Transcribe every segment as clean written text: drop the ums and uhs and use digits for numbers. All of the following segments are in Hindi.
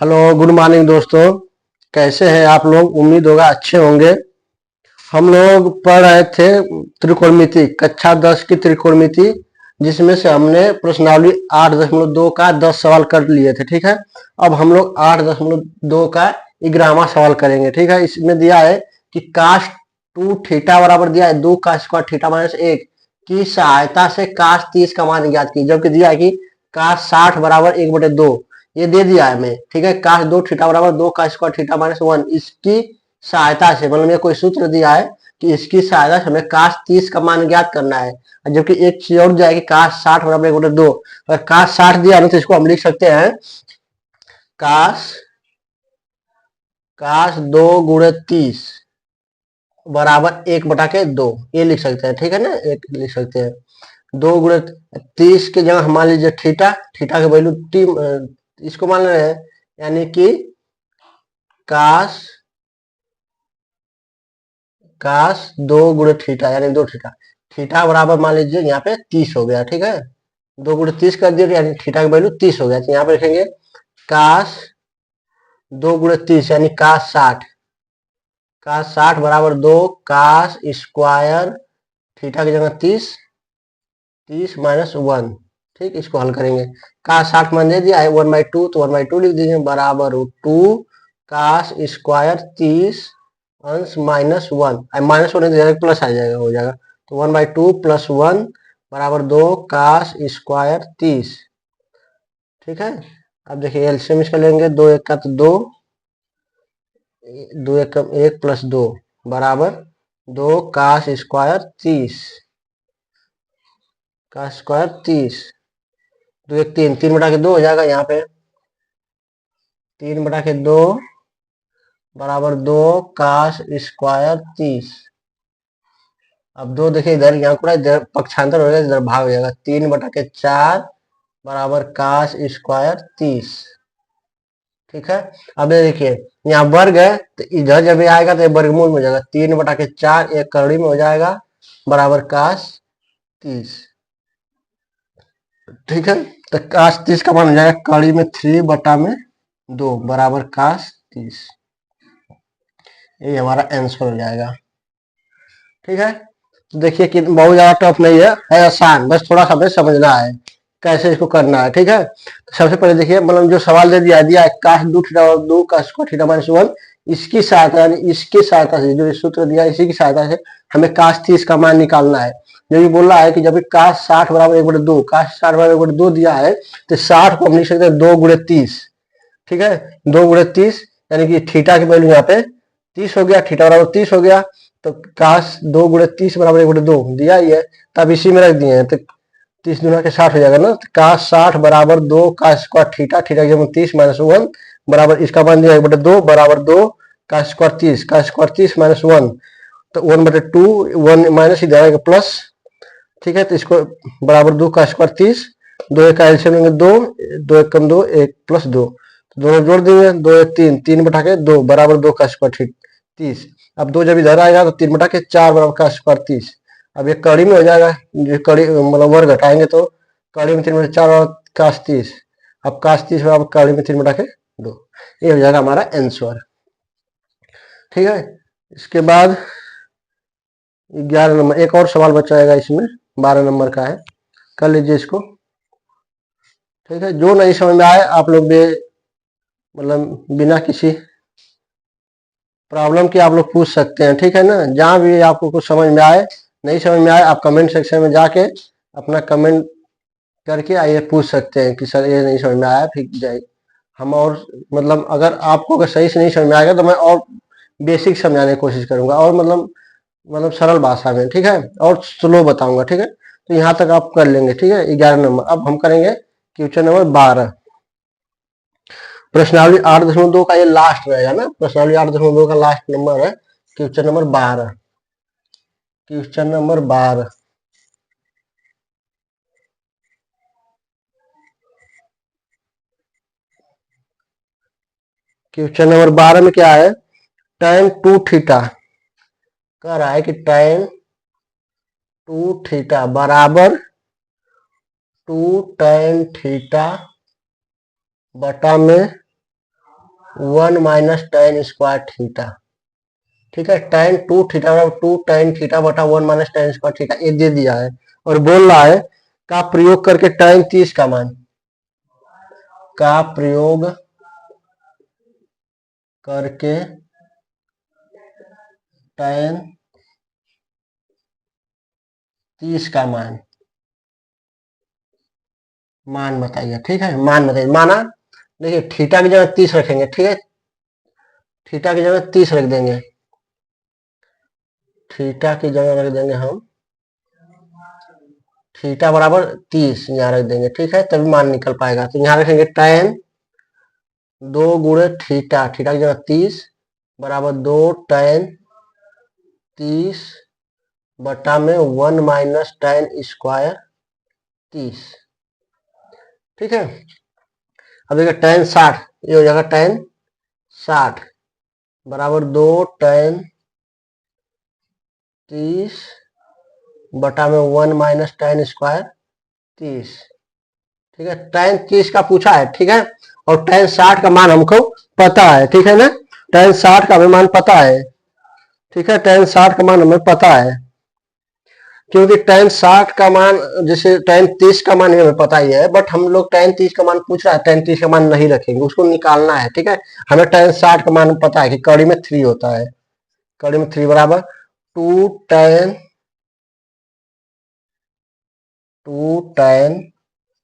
हेलो, गुड मॉर्निंग दोस्तों। कैसे हैं आप लोग? उम्मीद होगा अच्छे होंगे। हम लोग पढ़ रहे थे त्रिकोणमिति, कक्षा 10 की त्रिकोणमिति, जिसमें से हमने प्रश्नावली 8.2 का 10 सवाल कर लिए थे। ठीक है, अब हम लोग 8.2 का 11वां सवाल करेंगे। ठीक है, इसमें दिया है कि काश 2 थीटा बराबर दिया है 2 का स्क्वायर थीटा माइनस 1 की सहायता से काश 30 का मान ज्ञात की, जबकि दिया है कि काश 60 बराबर 1/2 ये दे दिया है हमें। ठीक है, काश 2 थीटा बराबर 2 का स्क्वायर थीटा माइनस 1 इसकी सहायता से, मतलब ये कोई सूत्र दिया है कि इसकी सहायता से हमें काश 30 का मान ज्ञात करना है। जबकि एक चीज और दिया है कि काश 60 बराबर 1/2। अगर काश 60 दिया ना तो इसको हम लिख सकते हैं काश काश 2 गुणे 30 बराबर 1/2 ये लिख सकते हैं। ठीक है ना, एक लिख सकते हैं 2 गुणे 30 के जगह मान लीजिए थीटा, थीटा की वैल्यू इसको मान रहे हैं, यानी कि काश काश 2 गुणे थीटा यानी 2 थीटा, थीटा बराबर मान लीजिए यहाँ पे 30 हो गया। ठीक है, 2 गुणे 30 कर दिए यानी थीटा की वैल्यू 30 हो गया। तो यहाँ पे लिखेंगे काश 2 गुणे 30 यानी काश 60 बराबर 2 काश स्क्वायर थीटा की जगह 30 30 माइनस 1। ठीक, इसको हल करेंगे। काश 60 मान दे दिया है 1/2, तो 1/2 लिख दीजिए बराबर 2 काश स्क्वायर 30 अंश माइनस 1, माइनस होने से प्लस आ जाएगा, हो जाएगा। तो 1/2 प्लस 1 बराबर 2 काश स्क्वायर 30। ठीक है, अब देखिए एलसीएम इसका लेंगे, 2 1 का तो 2, 2 1 का 1 प्लस 2 बराबर 2 काश स्क्वायर 30 का स्क्वायर 30, 2 1 3, 3/2 हो जाएगा। यहाँ पे 3/2 बराबर 2 काश स्क्वायर 30। अब 2 देखिए इधर, यहाँ पूरा इधर पक्षांतर हो जाएगा, इधर भाग हो जाएगा। 3/4 बराबर काश स्क्वायर 30। ठीक है, अब ये देखिए यहाँ वर्ग है तो इधर जब ये आएगा तो ये वर्गमूल में हो जाएगा। 3/4 एक कड़ी में हो जाएगा बराबर काश 30। ठीक है, तो काश 30 का मान हो जाएगा कड़ी में 3/2 बराबर काश 30। ये हमारा आंसर हो जाएगा। ठीक है, तो देखिए कि बहुत ज्यादा टफ नहीं है आसान, बस थोड़ा सा हमें समझना है कैसे इसको करना है। ठीक है, तो सबसे पहले देखिए, मतलब जो सवाल दे दिया है काश 2 थीटा और 2 का स्क्वायर थीटा माइनस 1, इसकी सहायता यानी इसकी सहायता से, जो सूत्र दिया है इसी की सहायता से हमें काश 30 का मान निकालना है। जो ये बोल रहा है कि जब काश 60 बराबर 1/2, काश 60 बराबर 1/2 दिया है तो 60 को हम लिख सकते हैं 2 गुणे 30। ठीक है, 2 गुणे 30 यानी कि थीटा की वैल्यू यहाँ पे 30 हो गया, थीटा बराबर 30 हो गया। तो काश 2 गुणे 30 बराबर 1/2 दिया ही है, तब इसी में रख दिए हैं, तो 30 दूना के 60 हो जाएगा ना। तो काश 60 बराबर 2 का स्क्वायर थीटा, थीटा की जगह 30 माइनस 1 बराबर इसका मान दिया 1/2 बराबर 2 का स्क्वायर 30, का स्क्वायर 30 माइनस 1, तो 1/2 1 माइनस इधर आएगा प्लस। ठीक है, तो इसको बराबर 2 का स्क्वायर 30, 2 1 का एलसीएम लेंगे 2, 2 1 कम 2 1 प्लस 2, दोनों जोड़ देंगे, 2 1 3, 3/2 बराबर 2 का स्क्वायर 30। अब 2 जब इधर आएगा तो 3/4 बराबर का स्क्वायर 30। अब ये कड़ी में हो जाएगा, ये कड़ी मतलब वर्ग घटाएंगे तो कड़ी में 3/4 और काश 30। अब काश 30 बराबर कड़ी में 3/2, ये हो जाएगा हमारा आंसर। ठीक है, इसके बाद 11 नंबर एक और सवाल बचाएगा, इसमें 12 नंबर का है, कर लीजिए इसको। ठीक है, जो नहीं समझ में आए आप लोग भी मतलब बिना किसी प्रॉब्लम के आप लोग पूछ सकते हैं। ठीक है ना, जहां भी आपको कुछ समझ में आए, नहीं समझ में आए, आप कमेंट सेक्शन में जाके अपना कमेंट करके आइए पूछ सकते हैं कि सर ये नहीं समझ में आया, फिर जाए हम और मतलब अगर आपको अगर सही से नहीं समझ में आएगा तो मैं और बेसिक समझाने की कोशिश करूंगा, और मतलब सरल भाषा में। ठीक है, और स्लो बताऊंगा। ठीक है, तो यहाँ तक आप कर लेंगे। ठीक है, 11 नंबर। अब हम करेंगे क्वेश्चन नंबर 12। प्रश्नावली 8.2 का ये लास्ट रहेगा ना, प्रश्नावली 8.2 का लास्ट नंबर है question number 12। Question number 12, question number 12 में क्या है, tan 2 थीटा कह रहा है कि tan 2 थीटा बराबर 2 tan थीटा बटा में 1 माइनस टेन स्क्वायर थीटा, ठीक है। टेन 2 थीटा बराबर 2 टेन थीटा बटा 1 माइनस टेन स्क्वायर थीटा, ये दे दिया है और बोल रहा है का प्रयोग करके टेन 30 का मान, का प्रयोग करके टेन 30 का मान बताइए, ठीक है। मान बताइए, माना देखिए थीटा की जगह 30 रखेंगे, ठीक है। थीटा की जगह 30 रख देंगे, थीटा की जगह रख देंगे हम थीटा बराबर 30 यहाँ रख देंगे, ठीक है, तभी मान निकल पाएगा। तो यहाँ रखेंगे टेन 2 गुणे थीटा, थीटा की जगह 30 बराबर 2 टेन 30 बटा में 1 माइनस टेन स्क्वायर 30, ठीक है। अब देखिए टेन 60, ये हो जाएगा टेन 60 बराबर 2 टेन 30 बटा में 1 माइनस टेन स्क्वायर 30, ठीक है। टेन 30 का पूछा है, ठीक है, और टेन 60 का मान हमको पता है, ठीक है ना। टेन 60 का हमें मान पता है, ठीक है, टेन 60 का मान हमें पता है, क्योंकि टेन 60 का मान, जैसे टेन 30 का मान हमें पता ही है, बट हम लोग टेन 30 का मान पूछ रहा है, टेन 30 का मान नहीं रखेंगे, उसको निकालना है, ठीक है। हमें टेन 60 का मान पता है कि कड़ी में 3 होता है, कड़ी में 3 बराबर 2 टेन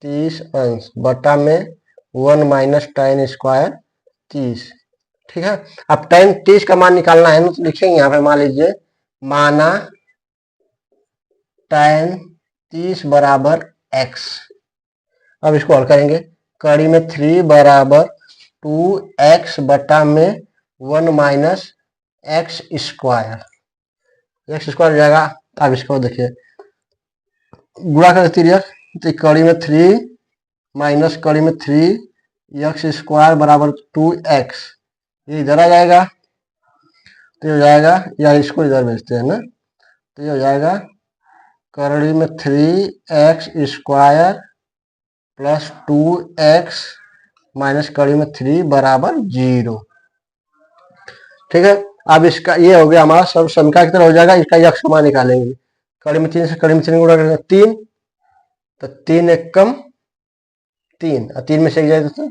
30 अंश बटा में 1 माइनस टेन स्क्वायर 30, ठीक है। अब टेन 30 का मान निकालना है ना, तो लिखेंगे यहाँ पे, मान लीजिए माना टेन 30 बराबर x, अब इसको हल करेंगे, कड़ी में 3 बराबर 2x बटा में 1 minus x square, x square हो जाएगा। अब इसको देखिए गुणा कर देती है, तो कड़ी में 3 माइनस कड़ी में 3 एक्स स्क्वायर बराबर 2x, ये इधर आ जाएगा, तो ये हो जाएगा, या इसको इधर भेजते हैं ना, तो ये हो जाएगा कड़ी में 3x square plus 2x minus कड़ी में 3 बराबर 0, ठीक है। अब इसका ये हो गया हमारा सब समीकरण की तरह हो जाएगा, इसका यक्ष मान निकालेंगे, कड़ी में 3 से कड़ी में 3 गुणा करेंगे 3, तो 3 एक कम 3 और 3 में से एक जाए तो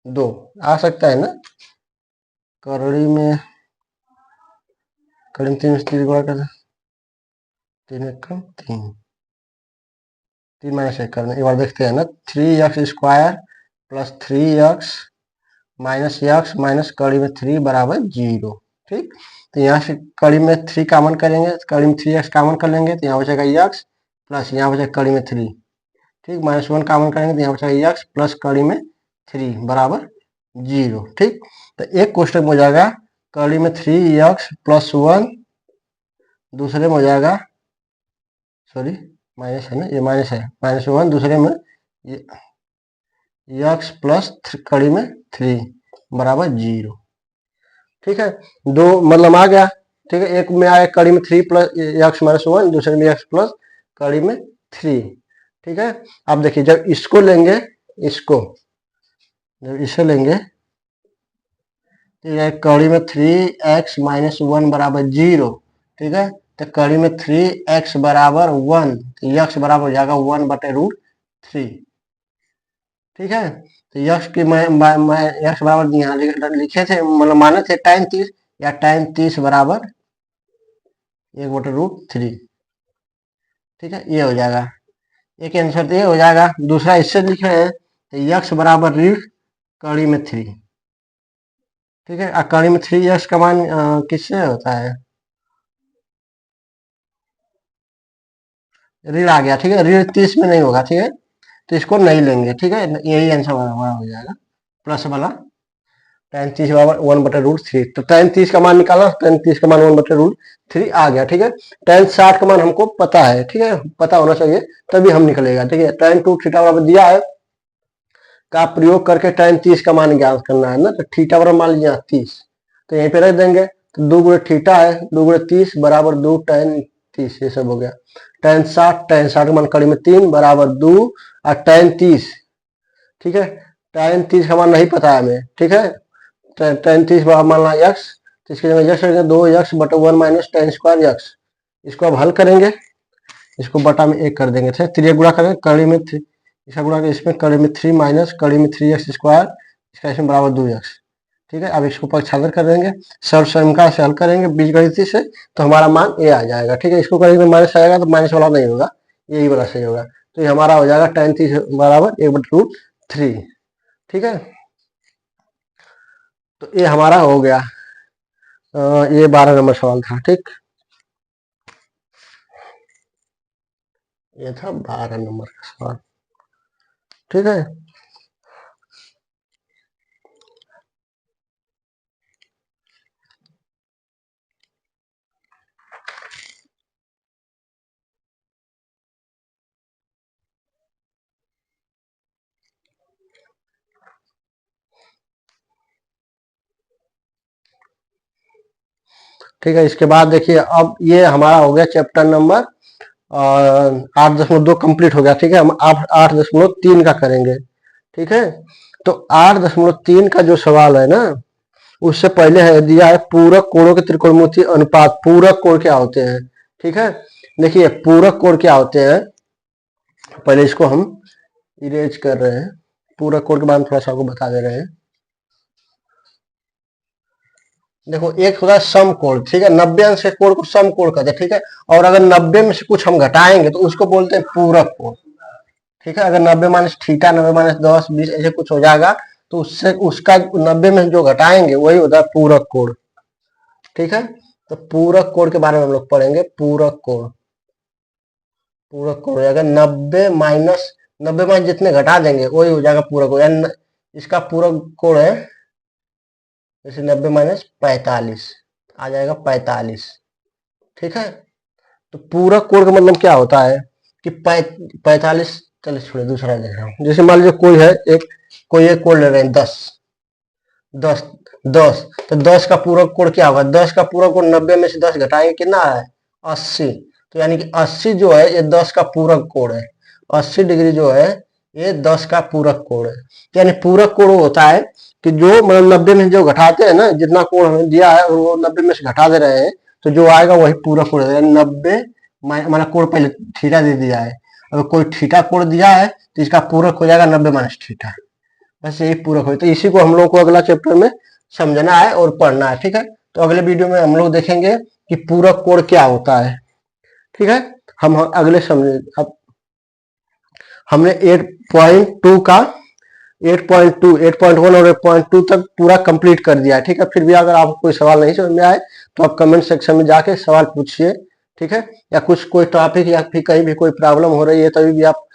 2 आ सकता है ना। कड़ी में 3 से 3 गुणा करते 3 एक कम 3, 3 माइनस 1 करना, एक बार देखते हैं ना, 3x square plus 3x minus x minus कड़ी में 3 बराबर 0, ठीक। तो यहाँ से कड़ी में 3 कॉमन करेंगे, कड़ी में 3x कॉमन कर लेंगे, तो यहाँ बचेगा x प्लस यहाँ बचेगा कड़ी में 3, ठीक, माइनस 1 कॉमन करेंगे तो यहाँ बचेगा x प्लस कड़ी में 3 बराबर 0, ठीक। तो एक क्वेश्चन हो जाएगा कड़ी में 3x प्लस 1, दूसरे में हो जाएगा, सॉरी माइनस है ना, ये माइनस है, माइनस 1, दूसरे में ये x प्लस कड़ी में 3 बराबर 0, ठीक है। दो मतलब आ गया, ठीक है, एक में आया कड़ी में 3 प्लस एक्स माइनस 1, दूसरे में x प्लस कड़ी में 3, ठीक है। अब देखिए जब इसको लेंगे, इसको जब इसे लेंगे तो कड़ी में 3x माइनस 1 बराबर 0, ठीक है, तो कड़ी में 3x बराबर 1, तो x बराबर हो जाएगा 1 बटे रूट 3, ठीक है। तो यक्स की मैं यक्स बराबर यहाँ लिखे थे, मतलब माने थे tan 30, या tan 30 बराबर 1 बटे रूट 3, ठीक है, ये हो जाएगा एक आंसर, तो ये हो जाएगा। दूसरा इससे लिख रहे हैं तो यक्स बराबर ऋण कड़ी में 3, ठीक है, और कड़ी में 3 यक्स का मान किससे होता है, ऋण आ गया, ठीक है, ऋण 30 में नहीं होगा, ठीक है, तो इसको नहीं लेंगे, ठीक है, यही आंसर हमारा हो जाएगा प्लस वाला tan 30 बराबर 1 बटे रूट 3, तो tan 30 का मान निकाला, tan 30 का मान 1 बटे रूट 3 आ गया, ठीक है। tan 60 का मान हमको पता है, ठीक है, पता होना चाहिए तभी हम निकलेगा, ठीक है। tan 2 थीटा बराबर दिया है, का प्रयोग करके tan 30 का मान ज्ञात करना है ना, तो थीटा बराबर मान लीजिए 30, तो यहीं पे रख देंगे, तो 2 गुणे थीटा है, 2 गुणे 30 बराबर 2 tan 30, ये सब हो गया। tan 60 का मान कड़ी में 3 बराबर 2 और tan 30, ठीक है, tan 30 का मान नहीं पता है हमें, ठीक है, टेन 30 मान ला यक्स, तो इसकी जगह यक्स रखेंगे 2 यक्स बटा 1 माइनस टेन स्क्वायर यक्स। इसको अब हल करेंगे, इसको बटा में 1 कर देंगे, ठीक, गुणा करेंगे कड़ी में 3, इसका गुणा इसमें कड़ी में 3 माइनस कड़ी में 3 एक्स स्क्वायर, इसका इसमें बराबर 2 एक्स। ठीक है, अब इसको पक्षांतर कर देंगे, सर्व समीकरण से हल करेंगे बीजगणितीय से, तो हमारा मान ए आ जाएगा। ठीक है, इसको करेंगे माइनस आएगा तो माइनस वाला नहीं होगा, यही वाला सही होगा, तो ये हमारा हो जाएगा tan 30 बराबर 1/√3। ठीक है, तो ये हमारा हो गया, ये 12 नंबर सवाल था। ठीक, ये था 12 नंबर का सवाल। ठीक है, ठीक है, इसके बाद देखिए अब ये हमारा हो गया चैप्टर नंबर 8.2 कंप्लीट हो गया। ठीक है, हम 8.3 का करेंगे। ठीक है, तो 8.3 का जो सवाल है ना, उससे पहले है दिया है पूरक कोणों के त्रिकोणमितीय अनुपात। पूरक कोण क्या होते हैं? ठीक है, देखिए पूरक कोण क्या होते हैं, पहले इसको हम इरेज कर रहे हैं, पूरक कोण के बारे में थोड़ा सा आपको बता दे रहे हैं। देखो एक होता है सम कोण, ठीक है, 90 अंश के कोण को सम कोण कहते हैं। ठीक है, और अगर 90 में से कुछ हम घटाएंगे तो उसको बोलते हैं पूरक कोण। ठीक है, अगर 90 माइनस थीटा, 90 माइनस 10 20 ऐसे कुछ हो जाएगा तो उससे उसका 90 में जो घटाएंगे वही होता है पूरक कोण। ठीक है, तो पूरक कोण के बारे में हम लोग पढ़ेंगे। पूरक कोण, पूरक कोण अगर 90 माइनस जितने घटा देंगे वही हो जाएगा पूरक कोण, यानी इसका पूरक कोण है जैसे 90 माइनस 45 आ जाएगा 45। ठीक है, तो पूरक कोण का मतलब क्या होता है कि 45, चलिए छोड़िए दूसरा देख रहा हूँ। जैसे मान लीजिए कोई है कोई एक कोण ले रहे हैं 10 10 10, तो 10 का पूरक कोण क्या होगा? 10 का पूरक कोण 90 में से 10 घटाएंगे कितना है? 80। तो यानी कि 80 जो है ये 10 का पूरक कोण है। 80 डिग्री जो है ये 10 का पूरक कोण है। यानी पूरक कोण होता है कि जो मतलब 90 में जो घटाते हैं ना, जितना कोण हमें दिया है वो 90 में से घटा दे रहे हैं, तो जो आएगा वही पूरक कोण है। 90 माना कोण पहले थीटा दे दिया है, अगर कोई थीटा कोण दिया है तो इसका पूरक हो जाएगा 90 माइनस थीटा, बस यही पूरक हो। तो इसी को हम लोग को अगला चैप्टर में समझना है और पढ़ना है। ठीक है, तो अगले वीडियो में हम लोग देखेंगे कि पूरक कोण क्या होता है। ठीक है, हम अगले समझे। अब हमने 8.2 का 8.2 8.1 और 8.2 तक पूरा कंप्लीट कर दिया है। ठीक है, फिर भी अगर आपको कोई सवाल नहीं समझ में आए तो आप कमेंट सेक्शन में जाके सवाल पूछिए। ठीक है, या कुछ कोई टॉपिक या फिर कहीं भी कोई प्रॉब्लम हो रही है तभी भी आप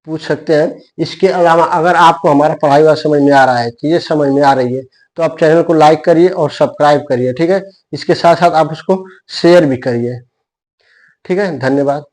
पूछ सकते हैं। इसके अलावा अगर आपको हमारा पढ़ाई हुआ समझ में आ रहा है, चीजें समझ में आ रही है, तो आप चैनल को लाइक करिए और सब्सक्राइब करिए। ठीक है, इसके साथ साथ आप उसको शेयर भी करिए। ठीक है, धन्यवाद।